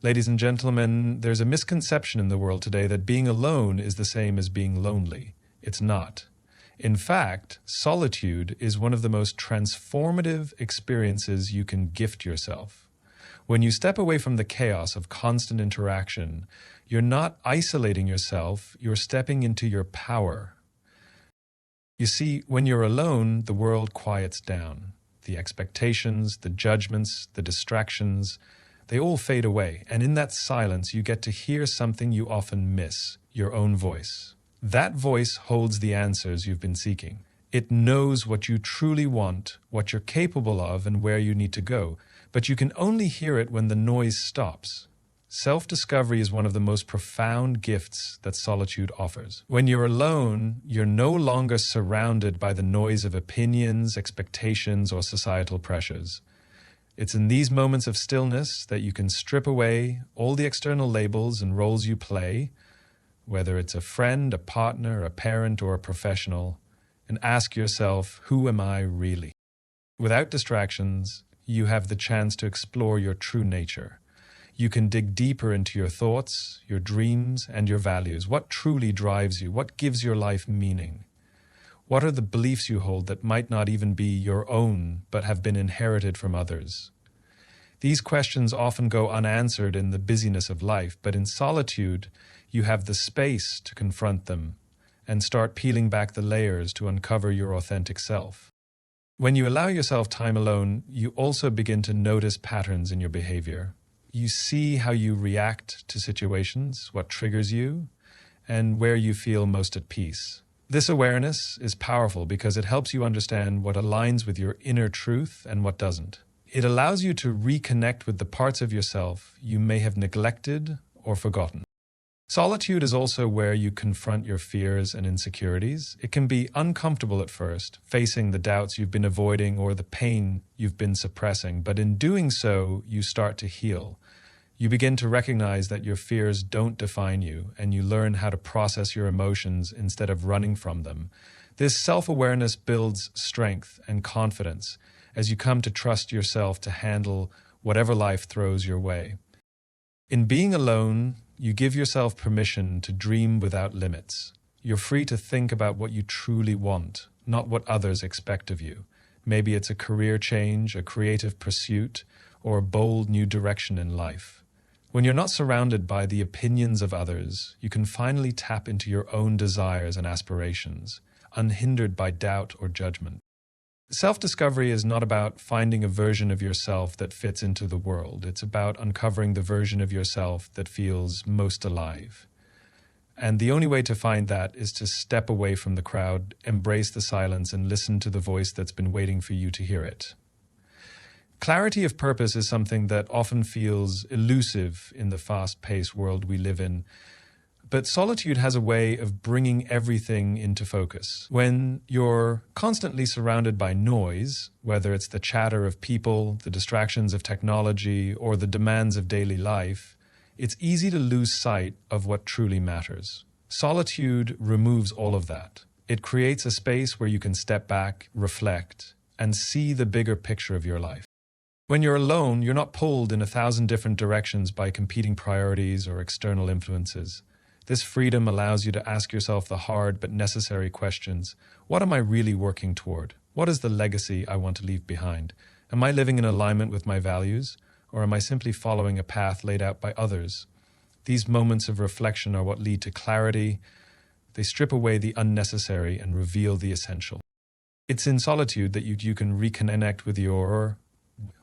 Ladies and gentlemen, there's a misconception in the world today that being alone is the same as being lonely. It's not. In fact, solitude is one of the most transformative experiences you can gift yourself. When you step away from the chaos of constant interaction, you're not isolating yourself, you're stepping into your power. You see, when you're alone, the world quiets down. The expectations, the judgments, the distractions, they all fade away, and in that silence you get to hear something you often miss, your own voice. That voice holds the answers you've been seeking. It knows what you truly want, what you're capable of, and where you need to go, but you can only hear it when the noise stops. Self-discovery is one of the most profound gifts that solitude offers. When you're alone, you're no longer surrounded by the noise of opinions, expectations, or societal pressures. It's in these moments of stillness that you can strip away all the external labels and roles you play, whether it's a friend, a partner, a parent, or a professional, and ask yourself, who am I really? Without distractions, you have the chance to explore your true nature. You can dig deeper into your thoughts, your dreams, and your values. What truly drives you? What gives your life meaning? What are the beliefs you hold that might not even be your own, but have been inherited from others? These questions often go unanswered in the busyness of life, but in solitude, you have the space to confront them and start peeling back the layers to uncover your authentic self. When you allow yourself time alone, you also begin to notice patterns in your behavior. You see how you react to situations, what triggers you, and where you feel most at peace. This awareness is powerful because it helps you understand what aligns with your inner truth and what doesn't. It allows you to reconnect with the parts of yourself you may have neglected or forgotten. Solitude is also where you confront your fears and insecurities. It can be uncomfortable at first, facing the doubts you've been avoiding or the pain you've been suppressing, but in doing so, you start to heal. You begin to recognize that your fears don't define you, and you learn how to process your emotions instead of running from them. This self-awareness builds strength and confidence as you come to trust yourself to handle whatever life throws your way. In being alone, you give yourself permission to dream without limits. You're free to think about what you truly want, not what others expect of you. Maybe it's a career change, a creative pursuit, or a bold new direction in life. When you're not surrounded by the opinions of others, you can finally tap into your own desires and aspirations, unhindered by doubt or judgment. Self-discovery is not about finding a version of yourself that fits into the world. It's about uncovering the version of yourself that feels most alive. And the only way to find that is to step away from the crowd, embrace the silence, and listen to the voice that's been waiting for you to hear it. Clarity of purpose is something that often feels elusive in the fast-paced world we live in. But solitude has a way of bringing everything into focus. When you're constantly surrounded by noise, whether it's the chatter of people, the distractions of technology, or the demands of daily life, it's easy to lose sight of what truly matters. Solitude removes all of that. It creates a space where you can step back, reflect, and see the bigger picture of your life. When you're alone, you're not pulled in 1,000 different directions by competing priorities or external influences. This freedom allows you to ask yourself the hard but necessary questions. What am I really working toward? What is the legacy I want to leave behind? Am I living in alignment with my values, or am I simply following a path laid out by others? These moments of reflection are what lead to clarity. They strip away the unnecessary and reveal the essential. It's in solitude that you can reconnect with your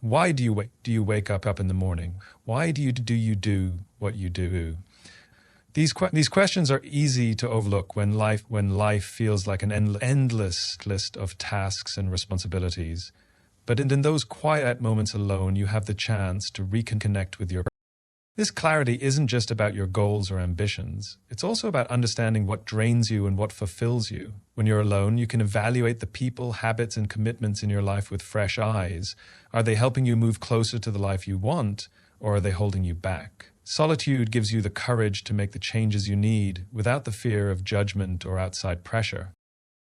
why do you wake up in the morning? Why do you do what you do? These questions are easy to overlook when life feels like an endless list of tasks and responsibilities. But in those quiet moments alone, you have the chance to reconnect with your purpose. This clarity isn't just about your goals or ambitions. It's also about understanding what drains you and what fulfills you. When you're alone, you can evaluate the people, habits, and commitments in your life with fresh eyes. Are they helping you move closer to the life you want, or are they holding you back? Solitude gives you the courage to make the changes you need without the fear of judgment or outside pressure.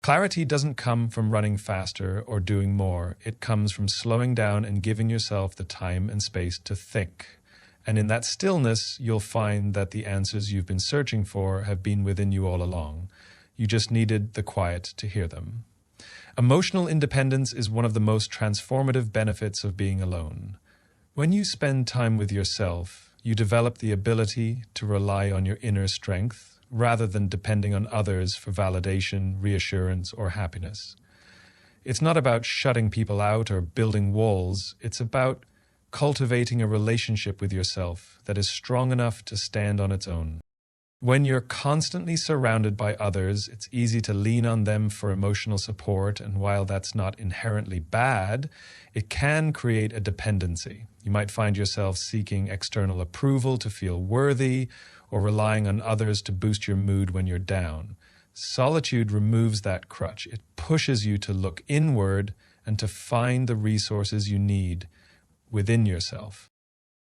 Clarity doesn't come from running faster or doing more. It comes from slowing down and giving yourself the time and space to think. And in that stillness, you'll find that the answers you've been searching for have been within you all along. You just needed the quiet to hear them. Emotional independence is one of the most transformative benefits of being alone. When you spend time with yourself, you develop the ability to rely on your inner strength rather than depending on others for validation, reassurance, or happiness. It's not about shutting people out or building walls. It's about cultivating a relationship with yourself that is strong enough to stand on its own. When you're constantly surrounded by others, it's easy to lean on them for emotional support, and while that's not inherently bad, it can create a dependency. You might find yourself seeking external approval to feel worthy, or relying on others to boost your mood when you're down. Solitude removes that crutch. It pushes you to look inward and to find the resources you need within yourself.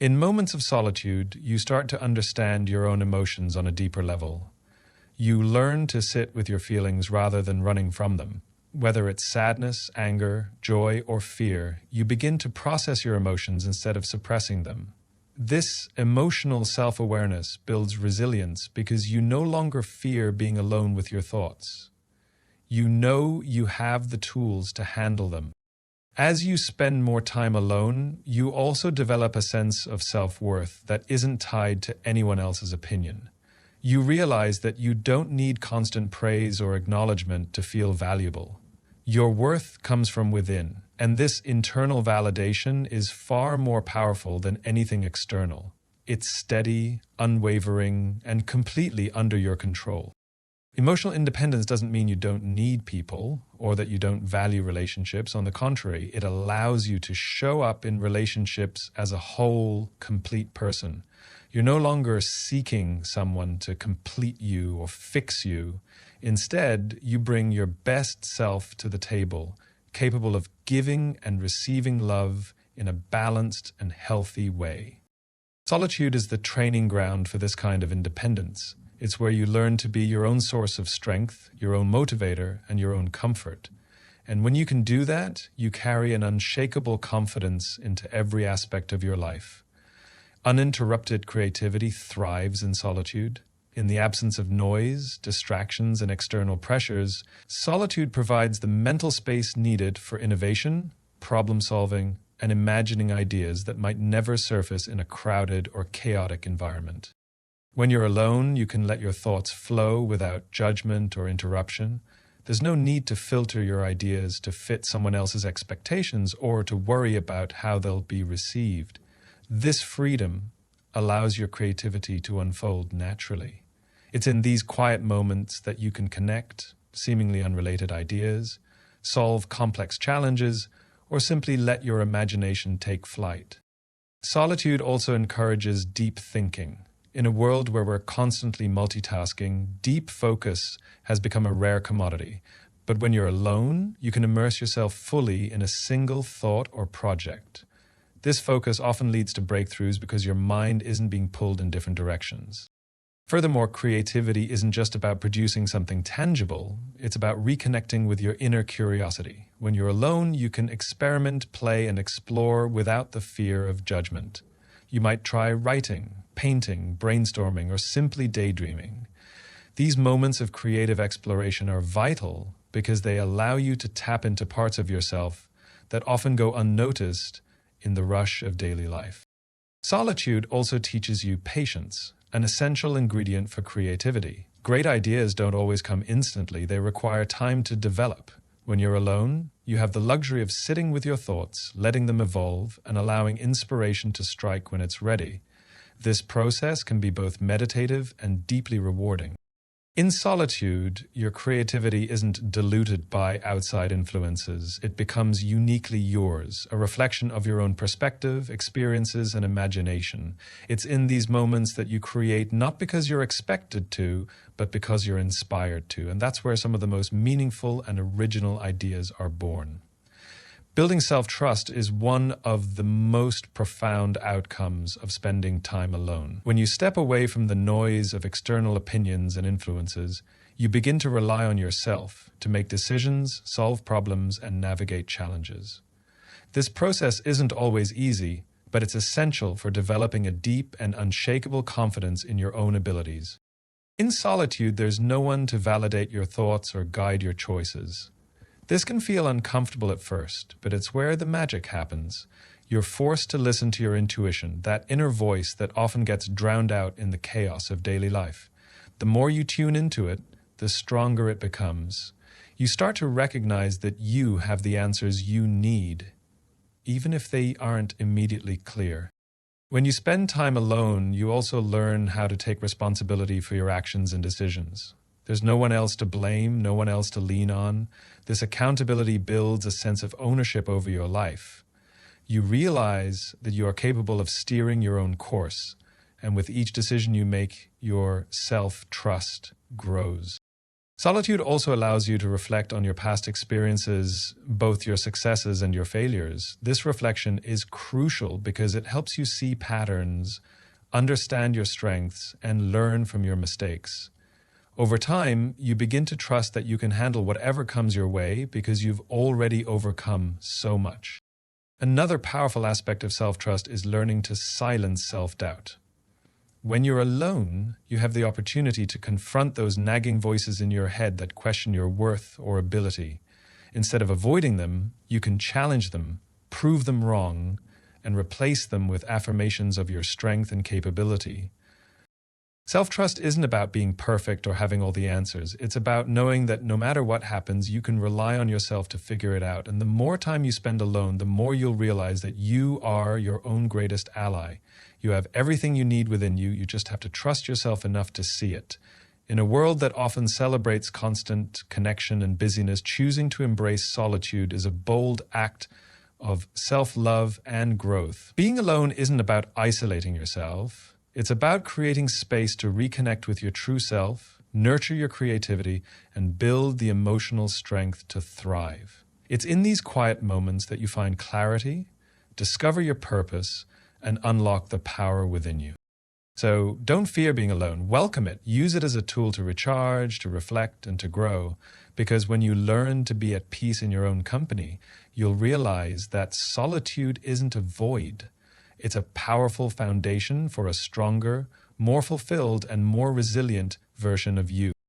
In moments of solitude, you start to understand your own emotions on a deeper level. You learn to sit with your feelings rather than running from them. Whether it's sadness, anger, joy, or fear, you begin to process your emotions instead of suppressing them. This emotional self-awareness builds resilience because you no longer fear being alone with your thoughts. You know you have the tools to handle them. As you spend more time alone, you also develop a sense of self-worth that isn't tied to anyone else's opinion. You realize that you don't need constant praise or acknowledgement to feel valuable. Your worth comes from within, and this internal validation is far more powerful than anything external. It's steady, unwavering, and completely under your control. Emotional independence doesn't mean you don't need people or that you don't value relationships. On the contrary, it allows you to show up in relationships as a whole, complete person. You're no longer seeking someone to complete you or fix you. Instead, you bring your best self to the table, capable of giving and receiving love in a balanced and healthy way. Solitude is the training ground for this kind of independence. It's where you learn to be your own source of strength, your own motivator, and your own comfort. And when you can do that, you carry an unshakable confidence into every aspect of your life. Uninterrupted creativity thrives in solitude. In the absence of noise, distractions, and external pressures, solitude provides the mental space needed for innovation, problem-solving, and imagining ideas that might never surface in a crowded or chaotic environment. When you're alone, you can let your thoughts flow without judgment or interruption. There's no need to filter your ideas to fit someone else's expectations or to worry about how they'll be received. This freedom allows your creativity to unfold naturally. It's in these quiet moments that you can connect seemingly unrelated ideas, solve complex challenges, or simply let your imagination take flight. Solitude also encourages deep thinking. In a world where we're constantly multitasking, deep focus has become a rare commodity. But when you're alone, you can immerse yourself fully in a single thought or project. This focus often leads to breakthroughs because your mind isn't being pulled in different directions. Furthermore, creativity isn't just about producing something tangible, it's about reconnecting with your inner curiosity. When you're alone, you can experiment, play, and explore without the fear of judgment. You might try writing, painting, brainstorming, or simply daydreaming. These moments of creative exploration are vital because they allow you to tap into parts of yourself that often go unnoticed in the rush of daily life. Solitude also teaches you patience, an essential ingredient for creativity. Great ideas don't always come instantly. They require time to develop. When you're alone, you have the luxury of sitting with your thoughts, letting them evolve, and allowing inspiration to strike when it's ready. This process can be both meditative and deeply rewarding. In solitude, your creativity isn't diluted by outside influences. It becomes uniquely yours, a reflection of your own perspective, experiences, and imagination. It's in these moments that you create not because you're expected to, but because you're inspired to. And that's where some of the most meaningful and original ideas are born. Building self-trust is one of the most profound outcomes of spending time alone. When you step away from the noise of external opinions and influences, you begin to rely on yourself to make decisions, solve problems, and navigate challenges. This process isn't always easy, but it's essential for developing a deep and unshakable confidence in your own abilities. In solitude, there's no one to validate your thoughts or guide your choices. This can feel uncomfortable at first, but it's where the magic happens. You're forced to listen to your intuition, that inner voice that often gets drowned out in the chaos of daily life. The more you tune into it, the stronger it becomes. You start to recognize that you have the answers you need, even if they aren't immediately clear. When you spend time alone, you also learn how to take responsibility for your actions and decisions. There's no one else to blame, no one else to lean on. This accountability builds a sense of ownership over your life. You realize that you are capable of steering your own course, and with each decision you make, your self-trust grows. Solitude also allows you to reflect on your past experiences, both your successes and your failures. This reflection is crucial because it helps you see patterns, understand your strengths, and learn from your mistakes. Over time, you begin to trust that you can handle whatever comes your way because you've already overcome so much. Another powerful aspect of self-trust is learning to silence self-doubt. When you're alone, you have the opportunity to confront those nagging voices in your head that question your worth or ability. Instead of avoiding them, you can challenge them, prove them wrong, and replace them with affirmations of your strength and capability. Self-trust isn't about being perfect or having all the answers. It's about knowing that no matter what happens, you can rely on yourself to figure it out. And the more time you spend alone, the more you'll realize that you are your own greatest ally. You have everything you need within you. You just have to trust yourself enough to see it. In a world that often celebrates constant connection and busyness, choosing to embrace solitude is a bold act of self-love and growth. Being alone isn't about isolating yourself. It's about creating space to reconnect with your true self, nurture your creativity, and build the emotional strength to thrive. It's in these quiet moments that you find clarity, discover your purpose, and unlock the power within you. So don't fear being alone. Welcome it. Use it as a tool to recharge, to reflect, and to grow. Because when you learn to be at peace in your own company, you'll realize that solitude isn't a void. It's a powerful foundation for a stronger, more fulfilled, and more resilient version of you.